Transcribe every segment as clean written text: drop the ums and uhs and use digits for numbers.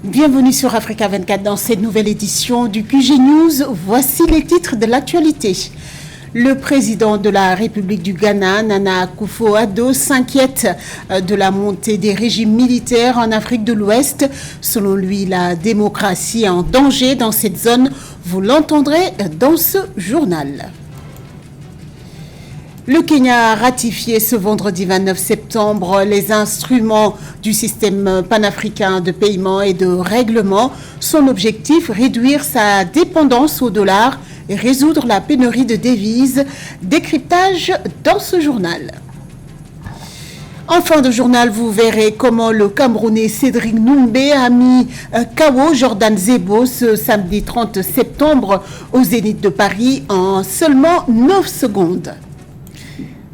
Bienvenue sur Africa 24 dans cette nouvelle édition du QG News. Voici les titres de l'actualité. Le président de la République du Ghana, Nana Akufo-Addo, s'inquiète de la montée des régimes militaires en Afrique de l'Ouest. Selon lui, la démocratie est en danger dans cette zone. Vous l'entendrez dans ce journal. Le Kenya a ratifié ce vendredi 29 septembre les instruments du système panafricain de paiement et de règlement. Son objectif, réduire sa dépendance au dollar et résoudre la pénurie de devises. Décryptage dans ce journal. En fin de journal, vous verrez comment le Camerounais Cédric Noumbé a mis KO Jordan Zebo ce samedi 30 septembre au Zénith de Paris en seulement 9 secondes.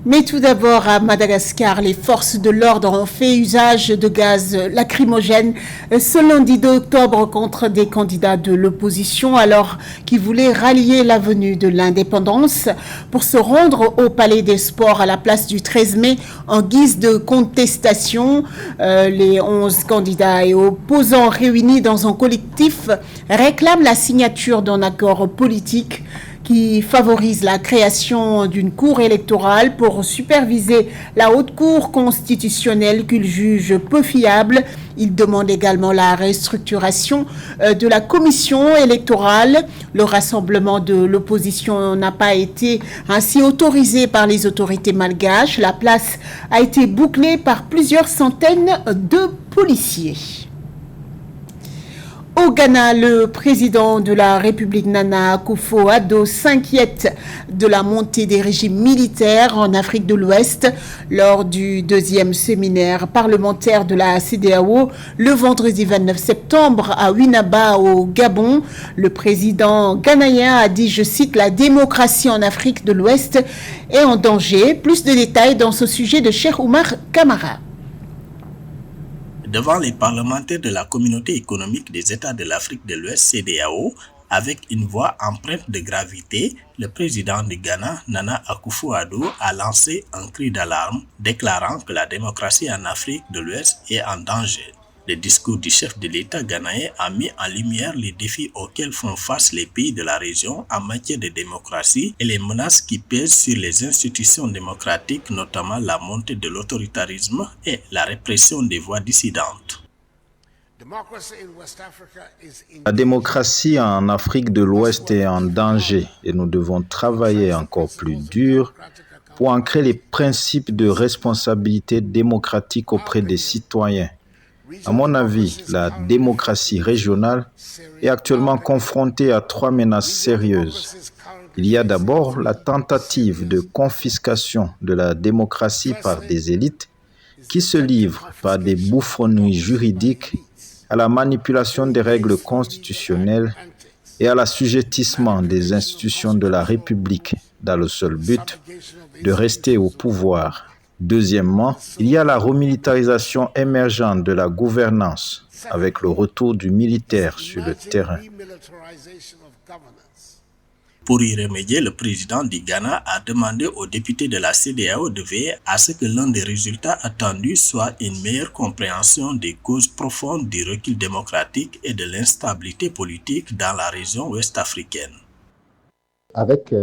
Mais tout d'abord, à Madagascar, les forces de l'ordre ont fait usage de gaz lacrymogène ce lundi 2 octobre contre des candidats de l'opposition alors qu'ils voulaient rallier l'avenue de l'indépendance pour se rendre au Palais des Sports à la place du 13 mai en guise de contestation. Les 11 candidats et opposants réunis dans un collectif réclament la signature d'un accord politique qui favorise la création d'une cour électorale pour superviser la haute cour constitutionnelle qu'ils jugent peu fiable. Ils demandent également la restructuration de la commission électorale. Le rassemblement de l'opposition n'a pas été ainsi autorisé par les autorités malgaches. La place a été bouclée par plusieurs centaines de policiers. Au Ghana, le président de la République Nana Akufo-Addo s'inquiète de la montée des régimes militaires en Afrique de l'Ouest. Lors du deuxième séminaire parlementaire de la CEDEAO, le vendredi 29 septembre à Winnaba au Gabon, le président ghanéen a dit, je cite, « La démocratie en Afrique de l'Ouest est en danger ». Plus de détails dans ce sujet de Cheikh Oumar Kamara. Devant les parlementaires de la Communauté économique des États de l'Afrique de l'Ouest, CEDEAO, avec une voix empreinte de gravité, le président du Ghana, Nana Akufo-Addo, a lancé un cri d'alarme, déclarant que la démocratie en Afrique de l'Ouest est en danger. Le discours du chef de l'État ghanéen a mis en lumière les défis auxquels font face les pays de la région en matière de démocratie et les menaces qui pèsent sur les institutions démocratiques, notamment la montée de l'autoritarisme et la répression des voix dissidentes. La démocratie en Afrique de l'Ouest est en danger et nous devons travailler encore plus dur pour ancrer les principes de responsabilité démocratique auprès des citoyens. À mon avis, la démocratie régionale est actuellement confrontée à 3 menaces sérieuses. Il y a d'abord la tentative de confiscation de la démocratie par des élites qui se livrent par des bouffonneries juridiques à la manipulation des règles constitutionnelles et à l'assujettissement des institutions de la République dans le seul but de rester au pouvoir. Deuxièmement, il y a la remilitarisation émergente de la gouvernance avec le retour du militaire sur le terrain. Pour y remédier, le président du Ghana a demandé aux députés de la CEDEAO de veiller à ce que l'un des résultats attendus soit une meilleure compréhension des causes profondes du recul démocratique et de l'instabilité politique dans la région ouest-africaine. Avec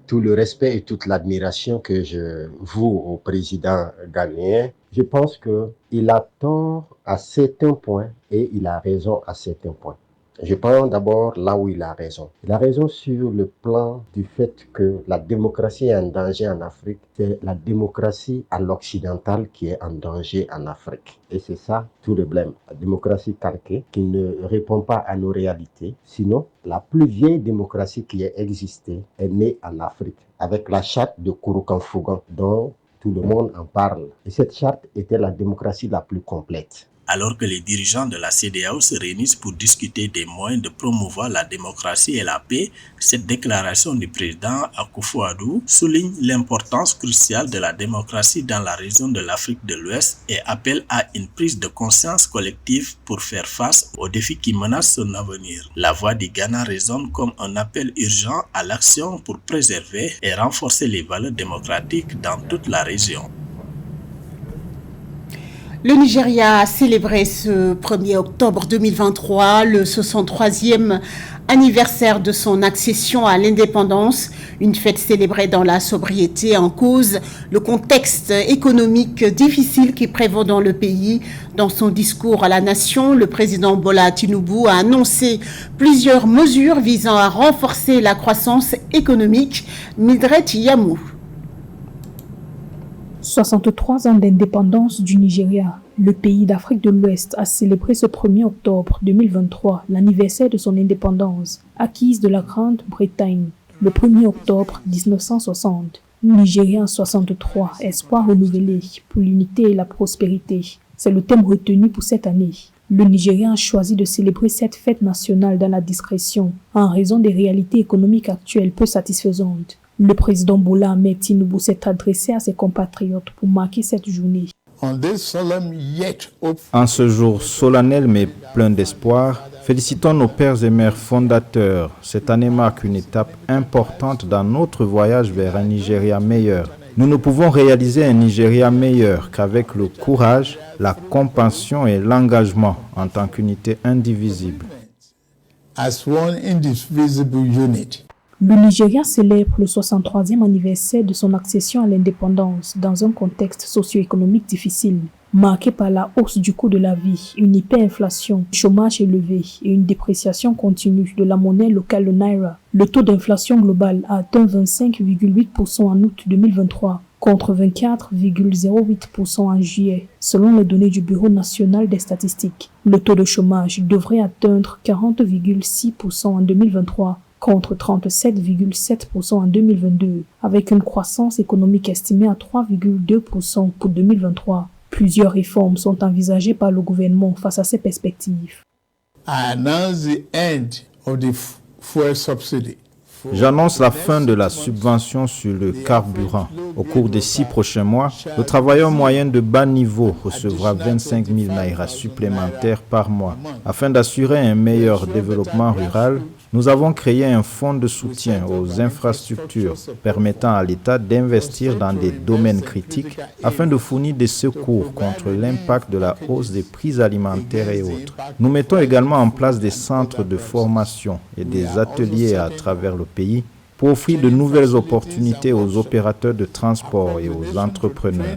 tout le respect et toute l'admiration que je voue au président ghanéen, je pense qu'il a tort à certains points et il a raison à certains points. Je prends d'abord là où il a raison. Il a raison sur le plan du fait que la démocratie est en danger en Afrique. C'est la démocratie à l'occidental qui est en danger en Afrique. Et c'est ça tout le blême. La démocratie calquée qui ne répond pas à nos réalités. Sinon, la plus vieille démocratie qui ait existé est née en Afrique avec la charte de Kouroukanfougan dont tout le monde en parle. Et cette charte était la démocratie la plus complète. Alors que les dirigeants de la CEDEAO se réunissent pour discuter des moyens de promouvoir la démocratie et la paix, cette déclaration du président Akufo-Addo souligne l'importance cruciale de la démocratie dans la région de l'Afrique de l'Ouest et appelle à une prise de conscience collective pour faire face aux défis qui menacent son avenir. La voix du Ghana résonne comme un appel urgent à l'action pour préserver et renforcer les valeurs démocratiques dans toute la région. Le Nigeria a célébré ce 1er octobre 2023 le 63e anniversaire de son accession à l'indépendance, une fête célébrée dans la sobriété en cause le contexte économique difficile qui prévaut dans le pays. Dans son discours à la nation, le président Bola Tinubu a annoncé plusieurs mesures visant à renforcer la croissance économique. Mildred Yamou. 63 ans d'indépendance du Nigeria. Le pays d'Afrique de l'Ouest a célébré ce 1er octobre 2023 l'anniversaire de son indépendance, acquise de la Grande-Bretagne, le 1er octobre 1960. Nigeria en 63, espoir renouvelé pour l'unité et la prospérité. C'est le thème retenu pour cette année. Le Nigeria a choisi de célébrer cette fête nationale dans la discrétion, en raison des réalités économiques actuelles peu satisfaisantes. Le président Bola Ahmed Tinubu s'est adressé à ses compatriotes pour marquer cette journée. En ce jour solennel mais plein d'espoir, félicitons nos pères et mères fondateurs. Cette année marque une étape importante dans notre voyage vers un Nigeria meilleur. Nous ne pouvons réaliser un Nigeria meilleur qu'avec le courage, la compassion et l'engagement en tant qu'unité indivisible. Le Nigeria célèbre le 63e anniversaire de son accession à l'indépendance dans un contexte socio-économique difficile, marqué par la hausse du coût de la vie, une hyperinflation, un chômage élevé et une dépréciation continue de la monnaie locale le Naira. Le taux d'inflation global a atteint 25,8% en août 2023 contre 24,08% en juillet, selon les données du Bureau national des statistiques. Le taux de chômage devrait atteindre 40,6% en 2023 contre 37,7% en 2022, avec une croissance économique estimée à 3,2% pour 2023. Plusieurs réformes sont envisagées par le gouvernement face à ces perspectives. J'annonce la fin de la subvention sur le carburant. Au cours des 6 prochains mois, le travailleur moyen de bas niveau recevra 25 000 naira supplémentaires par mois. Afin d'assurer un meilleur développement rural, nous avons créé un fonds de soutien aux infrastructures permettant à l'État d'investir dans des domaines critiques afin de fournir des secours contre l'impact de la hausse des prix alimentaires et autres. Nous mettons également en place des centres de formation et des ateliers à travers le pays pour offrir de nouvelles opportunités aux opérateurs de transport et aux entrepreneurs.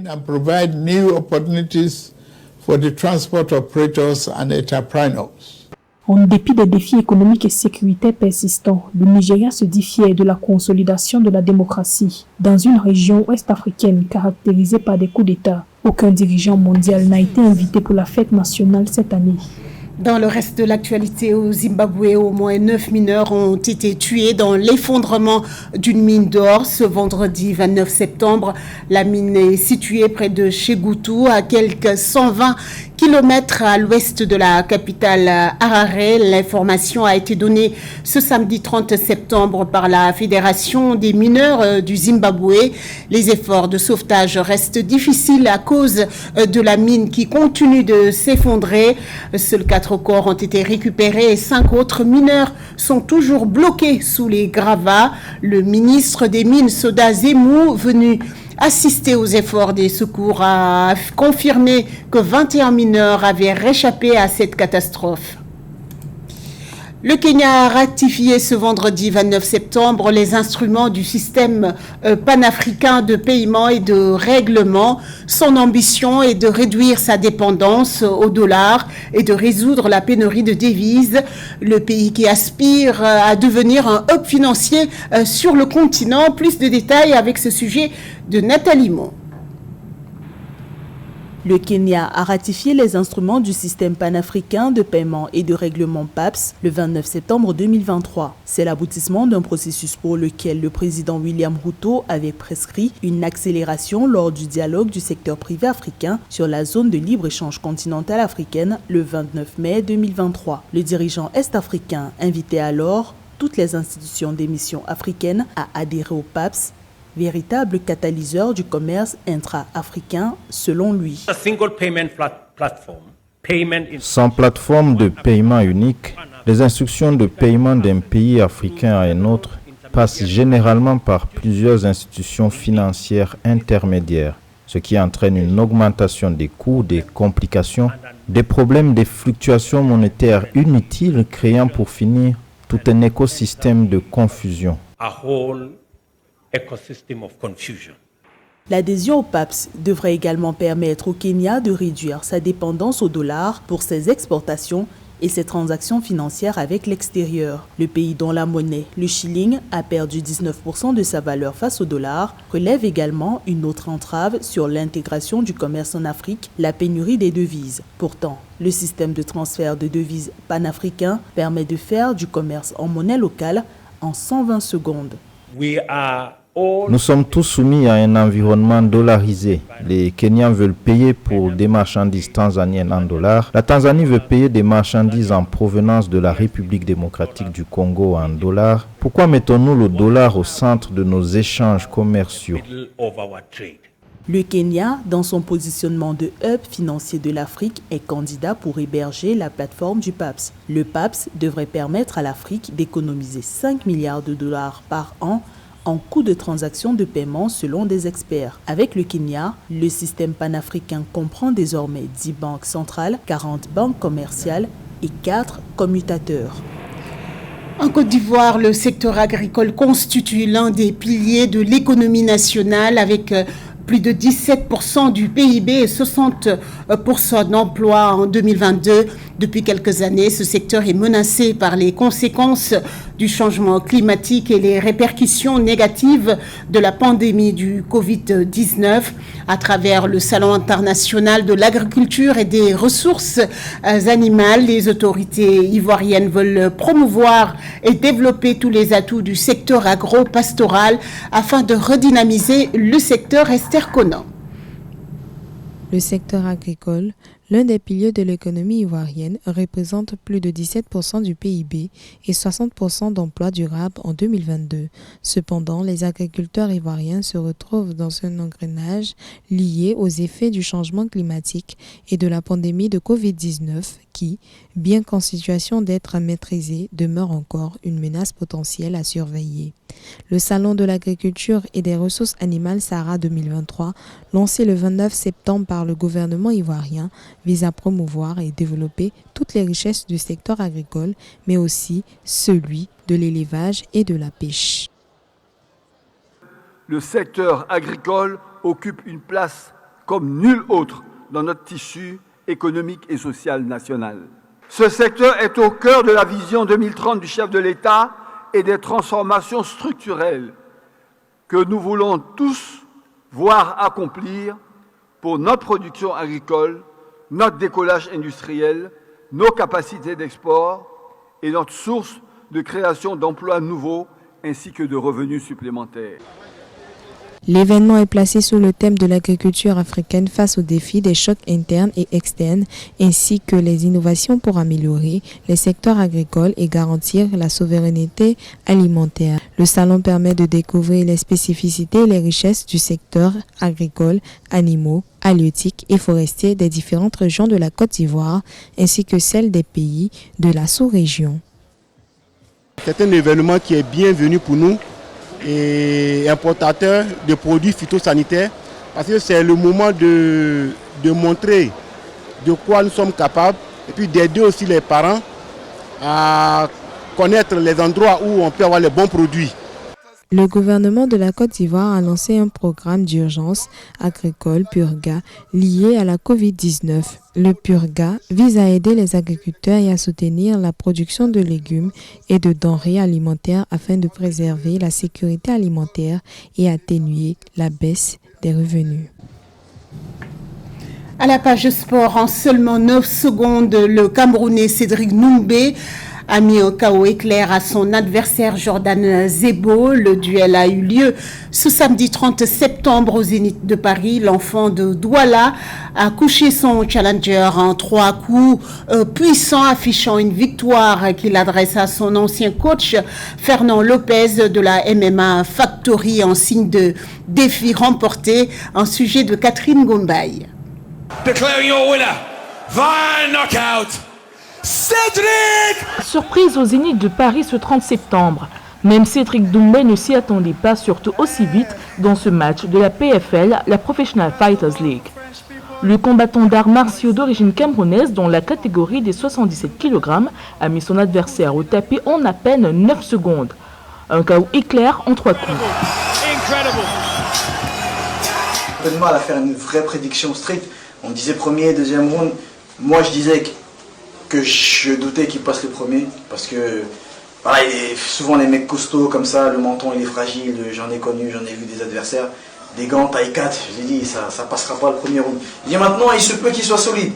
En dépit des défis économiques et sécuritaires persistants, le Nigeria se dit fier de la consolidation de la démocratie dans une région ouest-africaine caractérisée par des coups d'État. Aucun dirigeant mondial n'a été invité pour la fête nationale cette année. Dans le reste de l'actualité, au Zimbabwe, au moins 9 mineurs ont été tués dans l'effondrement d'une mine d'or ce vendredi 29 septembre. La mine est située près de Chegutu, à quelques 120 km à l'ouest de la capitale Harare. L'information a été donnée ce samedi 30 septembre par la Fédération des mineurs du Zimbabwe. Les efforts de sauvetage restent difficiles à cause de la mine qui continue de s'effondrer. Seuls 4 corps ont été récupérés et 5 autres mineurs sont toujours bloqués sous les gravats. Le ministre des Mines, Soda Zemou, venu assister aux efforts des secours, a confirmé que 21 mineurs avaient réchappé à cette catastrophe. Le Kenya a ratifié ce vendredi 29 septembre les instruments du système panafricain de paiement et de règlement. Son ambition est de réduire sa dépendance au dollar et de résoudre la pénurie de devises. Le pays qui aspire à devenir un hub financier sur le continent. Plus de détails avec ce sujet de Nathalie Mon. Le Kenya a ratifié les instruments du système panafricain de paiement et de règlement PAPS le 29 septembre 2023. C'est l'aboutissement d'un processus pour lequel le président William Ruto avait prescrit une accélération lors du dialogue du secteur privé africain sur la zone de libre-échange continentale africaine le 29 mai 2023. Le dirigeant est-africain invitait alors toutes les institutions d'émission africaines à adhérer au PAPS, véritable catalyseur du commerce intra-africain selon lui. Sans plateforme de paiement unique, les instructions de paiement d'un pays africain à un autre passent généralement par plusieurs institutions financières intermédiaires. ce qui entraîne une augmentation des coûts, des complications, des problèmes, des fluctuations monétaires inutiles, créant pour finir tout un écosystème de confusion. L'adhésion au PAPS devrait également permettre au Kenya de réduire sa dépendance au dollar pour ses exportations et ses transactions financières avec l'extérieur. Le pays dont la monnaie, le shilling, a perdu 19% de sa valeur face au dollar, relève également une autre entrave sur l'intégration du commerce en Afrique, la pénurie des devises. Pourtant, le système de transfert de devises panafricain permet de faire du commerce en monnaie locale en 120 secondes. Nous sommes tous soumis à un environnement dollarisé. Les Kenyans veulent payer pour des marchandises tanzaniennes en dollars. La Tanzanie veut payer des marchandises en provenance de la République démocratique du Congo en dollars. Pourquoi mettons-nous le dollar au centre de nos échanges commerciaux ? Le Kenya, dans son positionnement de hub financier de l'Afrique, est candidat pour héberger la plateforme du PAPS. Le PAPS devrait permettre à l'Afrique d'économiser 5 milliards de dollars par an en coût de transaction de paiement selon des experts. Avec le Kenya, le système panafricain comprend désormais 10 banques centrales, 40 banques commerciales et 4 commutateurs. En Côte d'Ivoire, le secteur agricole constitue l'un des piliers de l'économie nationale avec plus de 17% du PIB et 60% d'emplois en 2022. Depuis quelques années, ce secteur est menacé par les conséquences du changement climatique et les répercussions négatives de la pandémie du Covid-19. À travers le Salon international de l'agriculture et des ressources animales, les autorités ivoiriennes veulent promouvoir et développer tous les atouts du secteur agro-pastoral afin de redynamiser le secteur. Esther Conan. Le secteur agricole, l'un des piliers de l'économie ivoirienne, représente plus de 17% du PIB et 60% d'emplois durables en 2022. Cependant, les agriculteurs ivoiriens se retrouvent dans un engrenage lié aux effets du changement climatique et de la pandémie de Covid-19 qui, bien qu'en situation d'être maîtrisée, demeure encore une menace potentielle à surveiller. Le Salon de l'agriculture et des ressources animales Sahara 2023, lancé le 29 septembre par le gouvernement ivoirien, vise à promouvoir et développer toutes les richesses du secteur agricole, mais aussi celui de l'élevage et de la pêche. Le secteur agricole occupe une place comme nul autre dans notre tissu économique et social national. Ce secteur est au cœur de la vision 2030 du chef de l'État et des transformations structurelles que nous voulons tous voir accomplir pour notre production agricole, notre décollage industriel, nos capacités d'export et notre source de création d'emplois nouveaux ainsi que de revenus supplémentaires. L'événement est placé sous le thème de l'agriculture africaine face aux défis des chocs internes et externes, ainsi que les innovations pour améliorer les secteurs agricoles et garantir la souveraineté alimentaire. Le salon permet de découvrir les spécificités et les richesses du secteur agricole, animaux, halieutiques et forestiers des différentes régions de la Côte d'Ivoire, ainsi que celles des pays de la sous-région. C'est un événement qui est bienvenu pour nous et importateurs de produits phytosanitaires, parce que c'est le moment de montrer de quoi nous sommes capables et puis d'aider aussi les parents à connaître les endroits où on peut avoir les bons produits. Le gouvernement de la Côte d'Ivoire a lancé un programme d'urgence agricole Purga lié à la Covid-19. Le Purga vise à aider les agriculteurs et à soutenir la production de légumes et de denrées alimentaires afin de préserver la sécurité alimentaire et atténuer la baisse des revenus. À la page sport, en seulement 9 secondes, le Camerounais Cédric Noumbé a mis un KO éclair à son adversaire Jordan Zebo. Le duel a eu lieu ce samedi 30 septembre au Zénith de Paris. L'enfant de Douala a couché son challenger en 3 coups puissants, affichant une victoire qu'il adresse à son ancien coach Fernand Lopez de la MMA Factory en signe de défi remporté. En sujet de Catherine Gombaye. Declaring your winner via knockout, Cédric! Surprise au Zénith de Paris ce 30 septembre. Même Cédric Doumbé ne s'y attendait pas, surtout aussi vite dans ce match de la PFL, la Professional Fighters League. Le combattant d'arts martiaux d'origine camerounaise dans la catégorie des 77 kg a mis son adversaire au tapis en à peine 9 secondes. Un KO éclair en 3 coups. Un peu de mal à faire une vraie prédiction stricte. On disait premier, deuxième round. Moi je disais que je doutais qu'il passe le premier parce que voilà, souvent les mecs costauds comme ça, le menton il est fragile, j'en ai connu, j'en ai vu des adversaires. Des gants taille 4, je l'ai dit, ça passera pas le premier round. Il dit maintenant, il se peut qu'il soit solide.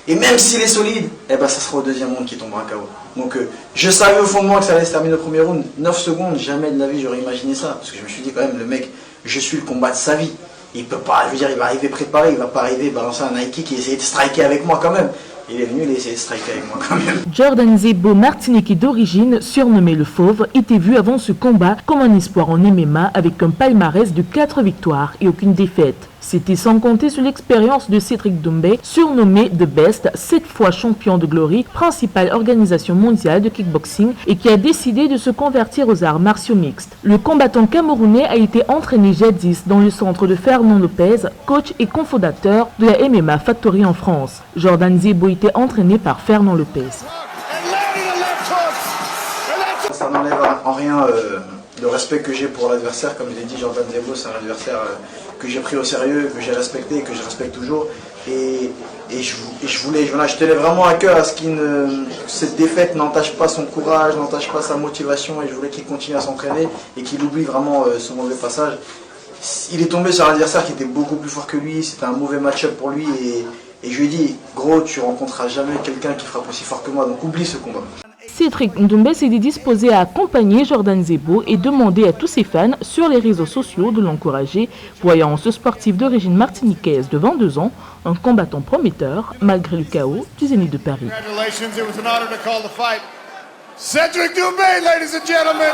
Et même s'il est solide, eh ben, ça sera au deuxième round qui tombera KO. Donc je savais au fond de moi que ça allait se terminer au premier round. 9 secondes, jamais de la vie j'aurais imaginé ça. Parce que je me suis dit quand même, le mec, je suis le combat de sa vie. Il peut pas, je veux dire, il va arriver préparé, il va pas arriver balancer un high kick et essayer de striker avec moi quand même. Il est venu, il a essayé de striker avec moi quand même. Jordan Zebo, martiniquais d'origine, surnommé le Fauve, était vu avant ce combat comme un espoir en MMA avec un palmarès de 4 victoires et aucune défaite. C'était sans compter sur l'expérience de Cédric Doumbé, surnommé The Best, 7 fois champion de Glory, principale organisation mondiale de kickboxing, et qui a décidé de se convertir aux arts martiaux mixtes. Le combattant camerounais a été entraîné jadis dans le centre de Fernand Lopez, coach et cofondateur de la MMA Factory en France. Jordan Zebo était entraîné par Fernand Lopez. Ça n'enlève en rien le respect que j'ai pour l'adversaire. Comme je l'ai dit, Jordan Zebo, c'est un adversaire que j'ai pris au sérieux, que j'ai respecté et que je respecte toujours. Et je tenais vraiment à cœur à ce que cette défaite n'entache pas son courage, n'entache pas sa motivation, et je voulais qu'il continue à s'entraîner et qu'il oublie vraiment ce mauvais passage. Il est tombé sur un adversaire qui était beaucoup plus fort que lui, c'était un mauvais match-up pour lui, et je lui ai dit, gros, tu rencontreras jamais quelqu'un qui frappe aussi fort que moi, donc oublie ce combat. Cédric Doumbé s'est disposé à accompagner Jordan Zebo et demander à tous ses fans sur les réseaux sociaux de l'encourager, voyant ce sportif d'origine martiniquaise de 22 ans un combattant prometteur malgré le chaos du Zénith de Paris. Cédric Doumbé, ladies and gentlemen.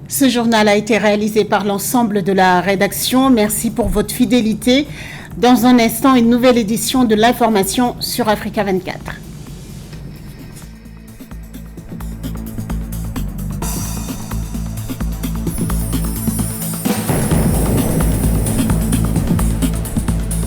Ce journal a été réalisé par l'ensemble de la rédaction. Merci pour votre fidélité. Dans un instant, une nouvelle édition de l'information sur Africa 24.